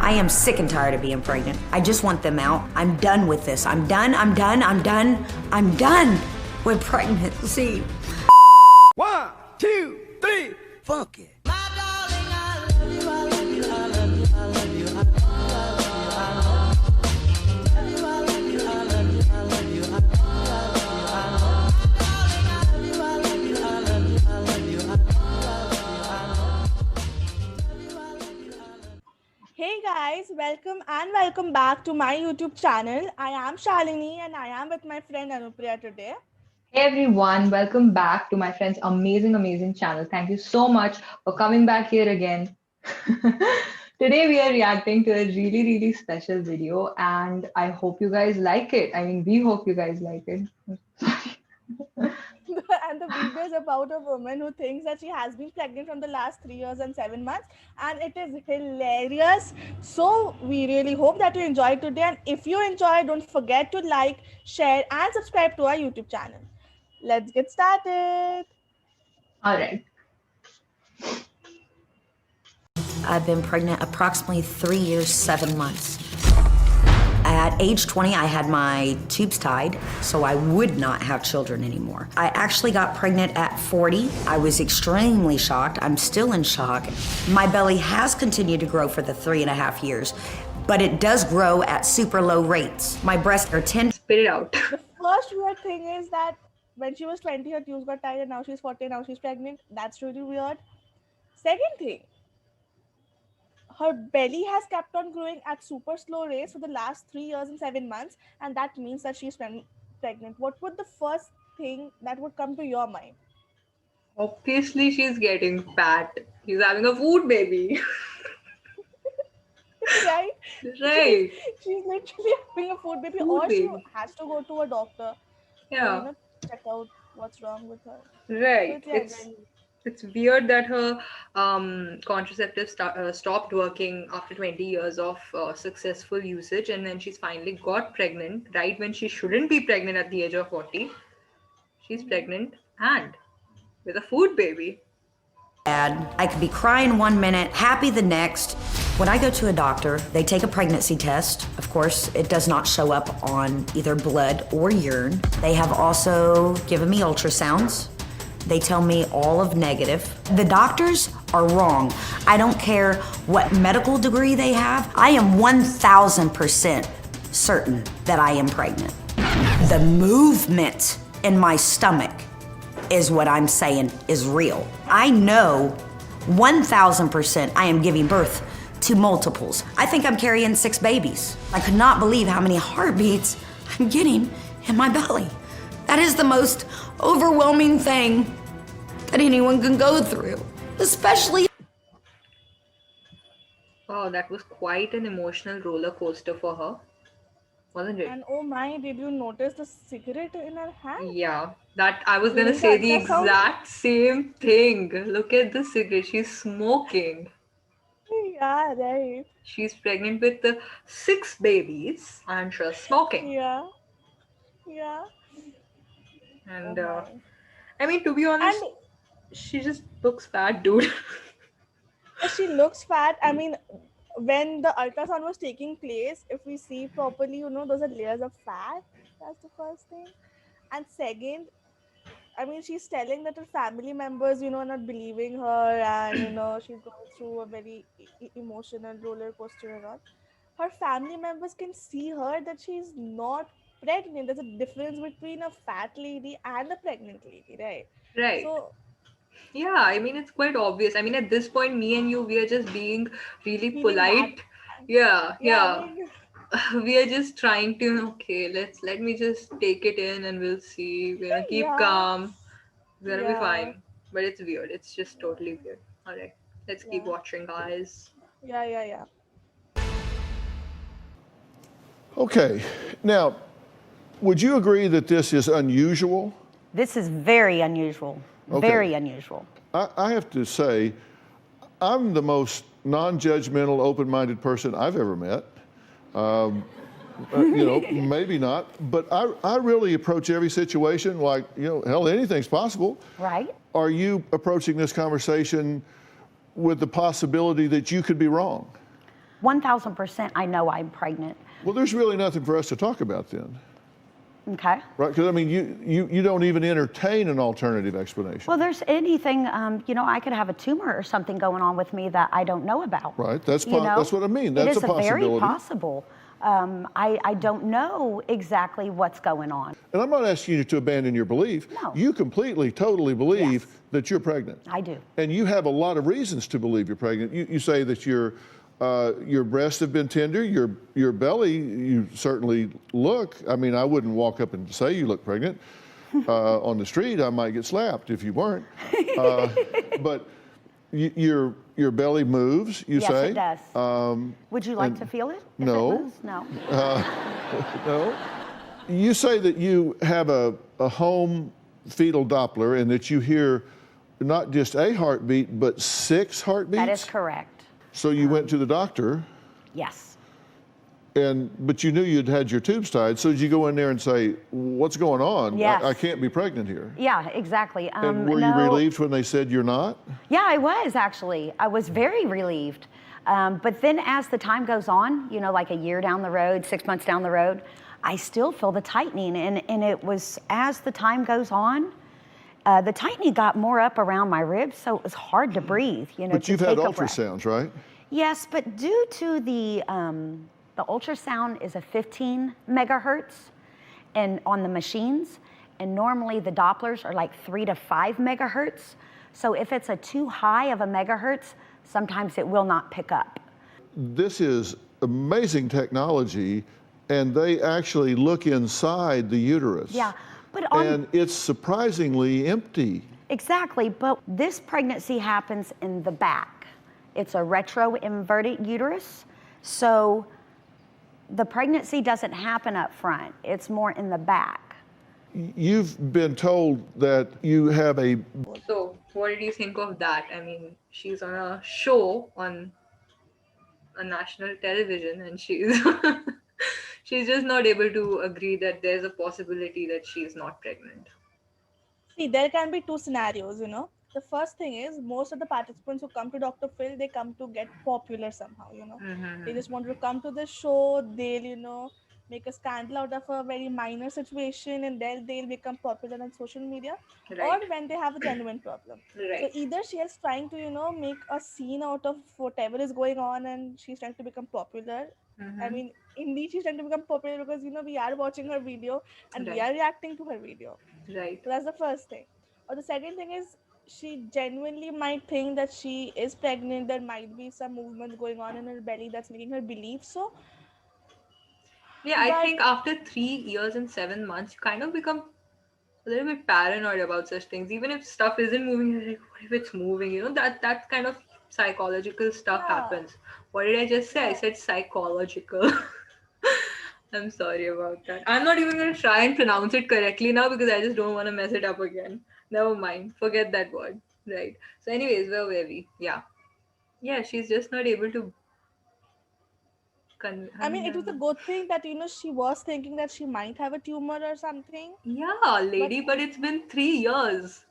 I am sick and tired of being pregnant. I just want them out. I'm done with this. I'm done with pregnancy. 1, 2, 3, funk it. Hey guys, welcome back to my YouTube channel. I am Shalini and I am with my friend Anupriya today. Hey everyone, welcome back to my friend's amazing channel. Thank you so much for coming back here again. Today we are reacting to a really special video and I hope you guys like it. I mean, we hope you guys like it. And the video is about a woman who thinks that she has been pregnant from the last 3 years and 7 months, and it is hilarious. So we really hope that you enjoyed today, and if you enjoyed, don't forget to like, share and subscribe to our YouTube channel. Let's get started. All right. I've been pregnant approximately 3 years, 7 months. At age 20, I had my tubes tied, so I would not have children anymore. I actually got pregnant at 40. I was extremely shocked. I'm still in shock. My belly has continued to grow for the 3.5 years, but it does grow at super low rates. My breasts are 10. Spit it out. The first weird thing is that when she was 20, her tubes got tied, and now she's 40, now she's pregnant. That's really weird. Second thing, her belly has kept on growing at super slow rates for the last 3 years and 7 months, and that means that she's pregnant. What would the first thing that would come to your mind? Obviously, she's getting fat. She's having a food baby. Right? Right. She's literally having a food baby, or she has to go to a doctor Yeah. to check out what's wrong with her. Right. But yeah, It's weird that her contraceptive stopped working after 20 years of successful usage, and then she's finally got pregnant right when she shouldn't be pregnant at the age of 40. She's pregnant and with a food baby. I could be crying 1 minute, happy the next. When I go to a doctor, they take a pregnancy test. Of course, it does not show up on either blood or urine. They have also given me ultrasounds. They tell me all of negative. The doctors are wrong. I don't care what medical degree they have. I am 1000% certain that I am pregnant. The movement in my stomach is what I'm saying is real. I know 1000% I am giving birth to multiples. I think I'm carrying 6 babies. I could not believe how many heartbeats I'm getting in my belly. That is the most overwhelming thing that anyone can go through, especially. Oh, that was quite an emotional roller coaster for her, wasn't it? and oh my, did you notice the cigarette in her hand? Yeah, that I was gonna During say the the ultrasound? exact same thing. Look at the cigarette. She's smoking. Yeah, right. She's pregnant with the 6 babies and she's smoking. Yeah. And Oh my. I mean, to be honest, And she just looks fat, dude. she looks fat. I mean, when the ultrasound was taking place, if we see properly, those are layers of fat. That's the first thing. And second, I mean, she's telling that her family members, are not believing her, and she's going through a very emotional roller coaster and all. Her family members can see her that she's not pregnant. There's a difference between a fat lady and a pregnant lady, right? Right. So Yeah, I mean, it's quite obvious. I mean, at this point, me and you, we are just being really feeling polite. bad. Yeah. I mean, We are just trying to, okay, let me just take it in and we'll see. We're gonna keep yeah, calm. We're gonna be yeah, fine. But it's weird. It's just totally weird. All right, let's keep yeah, watching, guys. yeah. Okay, now, would you agree that this is unusual? This is very unusual, Okay. very unusual. I have to say, I'm the most non-judgmental, open-minded person I've ever met. Maybe not, but I really approach every situation like, hell, anything's possible. Right. Are you approaching this conversation with the possibility that you could be wrong? 1000% I know I'm pregnant. Well, there's really nothing for us to talk about then, Okay. right? Because I mean, you don't even entertain an alternative explanation. Well, there's anything, I could have a tumor or something going on with me that I don't know about. Right. That's what I mean. That's it is a possibility. Very possible. I don't know exactly what's going on. And I'm not asking you to abandon your belief. No. You completely, totally believe Yes. that you're pregnant. I do. And you have a lot of reasons to believe you're pregnant. You say that your breasts have been tender, your belly, you certainly look. I mean, I wouldn't walk up and say you look pregnant on the street. I might get slapped if you weren't. But your belly moves, you Yes, say? it does. Would you like to feel it? If no. It moves? No. No. You say that you have a home fetal Doppler and that you hear not just a heartbeat, but 6 heartbeats? That is correct. So you went to the doctor, Yes. but you knew you'd had your tubes tied. So did you go in there and say, "What's going on? Yes. I can't be pregnant here." Yeah, exactly. And were you no. relieved when they said you're not? Yeah, I was actually. I was very relieved. But then as the time goes on, like a year down the road, 6 months down the road, I still feel the tightening. And it was as the time goes on, the tightening got more up around my ribs, so it was hard to breathe. But to you've had take a breath. ultrasounds, right? Yes, but due to the ultrasound is a 15 megahertz and on the machines, and normally the Dopplers are like 3 to 5 megahertz. So if it's a too high of a megahertz, sometimes it will not pick up. This is amazing technology, and they actually look inside the uterus. Yeah, but And it's surprisingly empty. exactly, but this pregnancy happens in the back. It's a retroinverted uterus, so the pregnancy doesn't happen up front. It's more in the back. You've been told that you have a So, what did you think of that? I mean, she's on a show on a national television, and she's she's just not able to agree that there's a possibility that she's not pregnant. See, there can be two scenarios, The first thing is most of the participants who come to Dr. Phil, they come to get popular somehow, They just want to come to the show, they'll, make a scandal out of a very minor situation, and then they'll become popular on social media. Right. Or when they have a genuine problem. Right. So either she is trying to, make a scene out of whatever is going on and she's trying to become popular. I mean, indeed, she's trying to become popular because, we are watching her video and we Right. are reacting to her video. Right. So that's the first thing. Or the second thing is she genuinely might think that she is pregnant. There might be some movements going on in her belly that's making her believe so. Yeah, I But- think after 3 years and 7 months, you kind of become a little bit paranoid about such things. Even if stuff isn't moving, you're like, what if it's moving? That kind of psychological stuff Yeah. happens. What did I just say? I Yeah. said psychological. I'm sorry about that. I'm not even going to try and pronounce it correctly now because I just don't want to mess it up again. Never mind. Forget that word. Right. So anyways, where were we? Yeah. Yeah, she's just not able to... I mean, it was a good thing that, she was thinking that she might have a tumor or something. Yeah, lady, but it's been 3 years.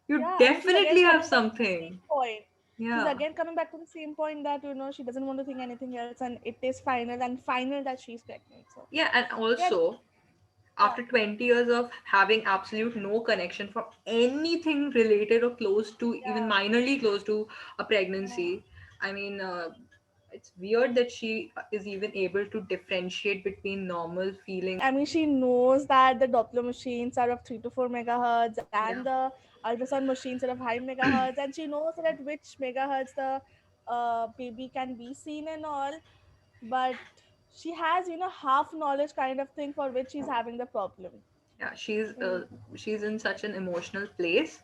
You Yeah, and she's definitely again have coming back to the something. same point. Yeah. She's again coming back to the same point that, she doesn't want to think anything else and it is final that she's pregnant. So Yeah, and also, after 20 years of having absolute no connection for anything related or close to, even minorly close to a pregnancy, I mean, it's weird that she is even able to differentiate between normal feeling. I mean, she knows that the Doppler machines are of 3 to 4 megahertz and the ultrasound machines are of high megahertz, and she knows that at which megahertz the baby can be seen and all. But she has, half knowledge kind of thing for which she's having the problem. Yeah, she's in such an emotional place,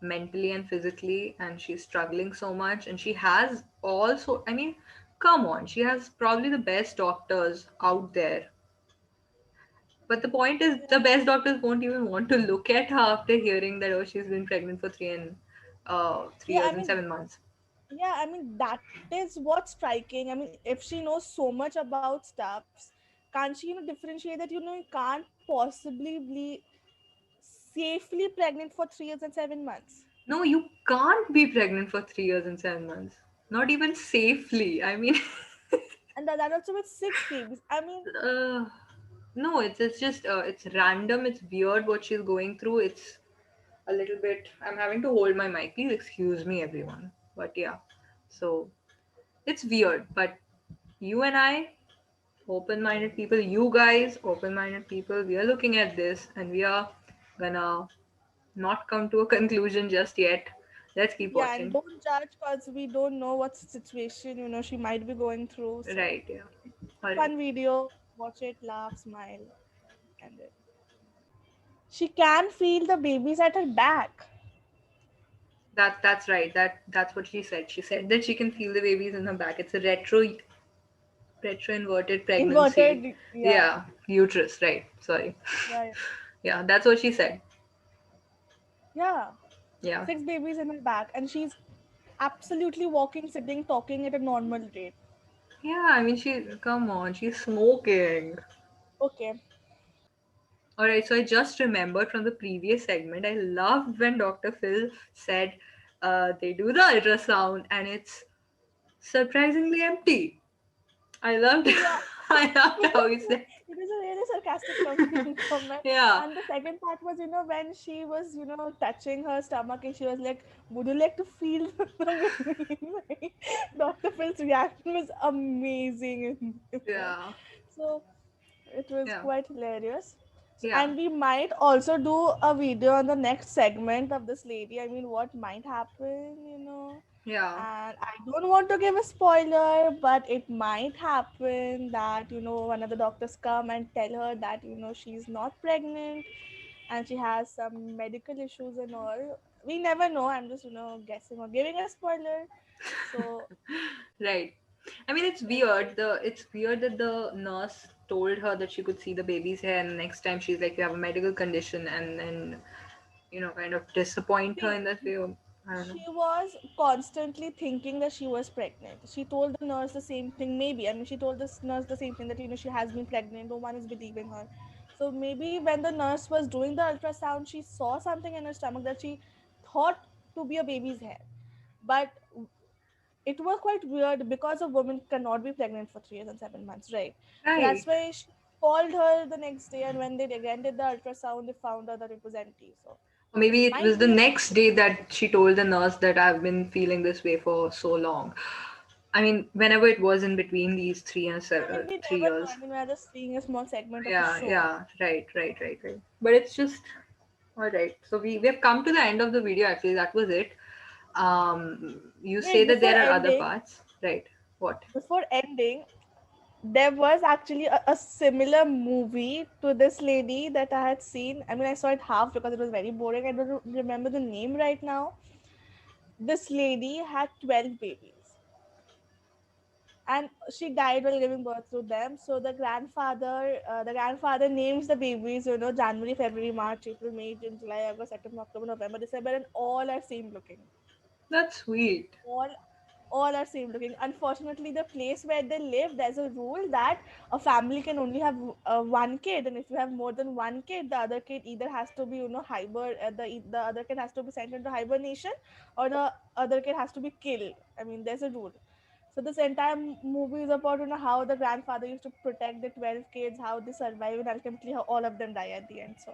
mentally and physically, and she's struggling so much. And she has also, I mean, come on, she has probably the best doctors out there. But the point is, the best doctors won't even want to look at her after hearing that, oh, she's been pregnant for 3 Yeah, years I and mean, 7 months. Yeah, I mean, that is what's striking. I mean, if she knows so much about stuffs, can't she, differentiate that, you can't possibly be safely pregnant for 3 years and 7 months? No, you can't be pregnant for 3 years and 7 months. Not even safely. I mean, that also with 6 babies. I mean, No, it's just it's random. It's weird what she's going through. It's a little bit. I'm having to hold my mic. Please excuse me, everyone. But yeah, so it's weird. But you and I, open-minded people, you guys, open-minded people, we are looking at this and we are gonna not come to a conclusion just yet. Let's keep yeah, and watching. don't judge because we don't know what situation she might be going through. So, Right? Yeah. All right. fun video. Watch it, laugh, smile, and it. She can feel the babies at her back. That's right. That's what she said. She said that she can feel the babies in her back. It's a retro inverted pregnancy. Inverted, yeah, Yeah, uterus. Right. Sorry. yeah, Yeah, that's what she said. yeah. Yeah. 6 babies in her back, and she's absolutely walking, sitting, talking at a normal rate. Yeah. I mean, she. Come on. She's smoking. Okay. All right, so I just remembered from the previous segment, I loved when Dr. Phil said they do the ultrasound and it's surprisingly empty. I loved Yeah, I loved it how he said, was a really sarcastic comment. yeah, And the second part was, when she was, touching her stomach and she was like, "Would you like to feel the baby?" Dr. Phil's reaction was amazing in there. yeah, So it was yeah, quite hilarious. So, yeah, and we might also do a video on the next segment of this lady. I mean, what might happen. yeah. And I don't want to give a spoiler, but it might happen that, one of the doctors come and tell her that, she's not pregnant and she has some medical issues and all. We never know. I'm just, guessing or giving a spoiler. So, Right. I mean, it's let's weird. see. It's weird that the nurse told her that she could see the baby's hair, and the next time she's like, "You have a medical condition," and then kind of disappoint her See, in that way. I don't know. she was constantly thinking that she was pregnant. She told the nurse the same thing, maybe. I mean, she told this nurse the same thing that, she has been pregnant. No one is believing her. So maybe when the nurse was doing the ultrasound, she saw something in her stomach that she thought to be a baby's hair. But it was quite weird because a woman cannot be pregnant for 3 years and 7 months, right? So that's Right. why she called her the next day, and when they again did the ultrasound, they found out that it was empty. So Or it maybe it was might the be a next day that she told the nurse that I've been feeling this way for so long. I mean, whenever it was in between these I mean, we 3 years. never know. I mean, we're just seeing a small segment of a Yeah, show. yeah, right. But it's just all right. So we have come to the end of the video. Actually, that was it. You say Wait, that there are other parts, right? What? before ending, there was actually a similar movie to this lady that I had seen. I mean, I saw it half because it was very boring. I don't remember the name right now. This lady had 12 babies and she died while giving birth to them. So the grandfather names the babies, January, February, March, April, May, June, July, August, September, October, November, December, and all are same looking. That's sweet. All are same looking. Unfortunately, the place where they live, there's a rule that a family can only have one kid, and if you have more than one kid, the other kid either has to be, the other kid has to be sent into hibernation, or the other kid has to be killed. I mean, there's a rule. So this entire movie is about, how the grandfather used to protect the 12 kids, how they survive, and ultimately how all of them die at the end. So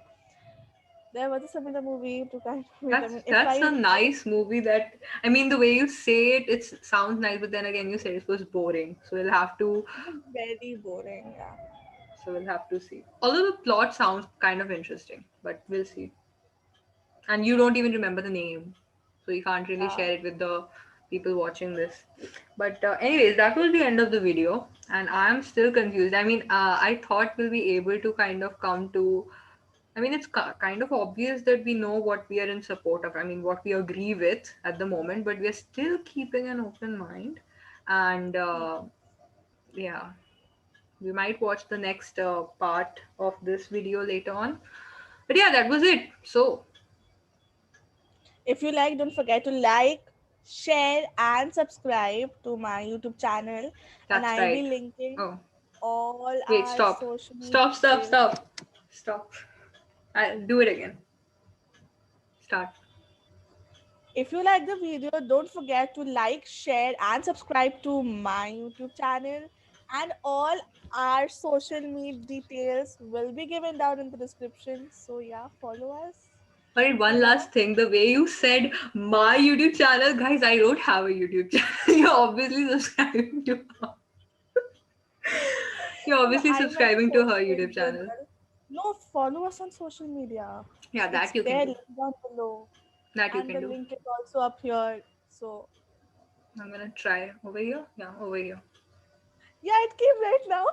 there was a similar movie to kind of it. I That's mean, if that's I a remember, nice movie. That I mean, the way you say it, it sounds nice, but then again, you said it was boring. it was very boring. Yeah. So we'll have to see. Although the plot sounds kind of interesting, but we'll see. And you don't even remember the name, so you can't really Yeah. share it with the people watching this. But anyways, that was the end of the video, and I'm still confused. I mean, I thought we'll be able to kind of come to. I mean, it's kind of obvious that we know what we are in support of. I mean, what we agree with at the moment, but we are still keeping an open mind. And yeah, we might watch the next part of this video later on. But yeah, that was it. So If you like, don't forget to like, share, and subscribe to my YouTube channel. And that's I'll be right. linking Oh, all wait, our stop. social media Stop. details. Stop. I'll do it again. Start. If you like the video, don't forget to like, share, and subscribe to my YouTube channel. And all our social media details will be given down in the description. So yeah, follow us. Alright, one last thing. The way you said my YouTube channel, guys, I don't have a YouTube channel. You're obviously subscribing to her. You're No, obviously I meant subscribing to her social YouTube media as channel. well. No, follow us on social media. Yeah, It's that you can there do. down below. That you And can the do. link is also up here. So I'm gonna try over here. Yeah, over here. yeah, it came right now.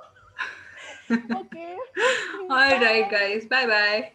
Okay. Alright, Bye. guys. Bye bye.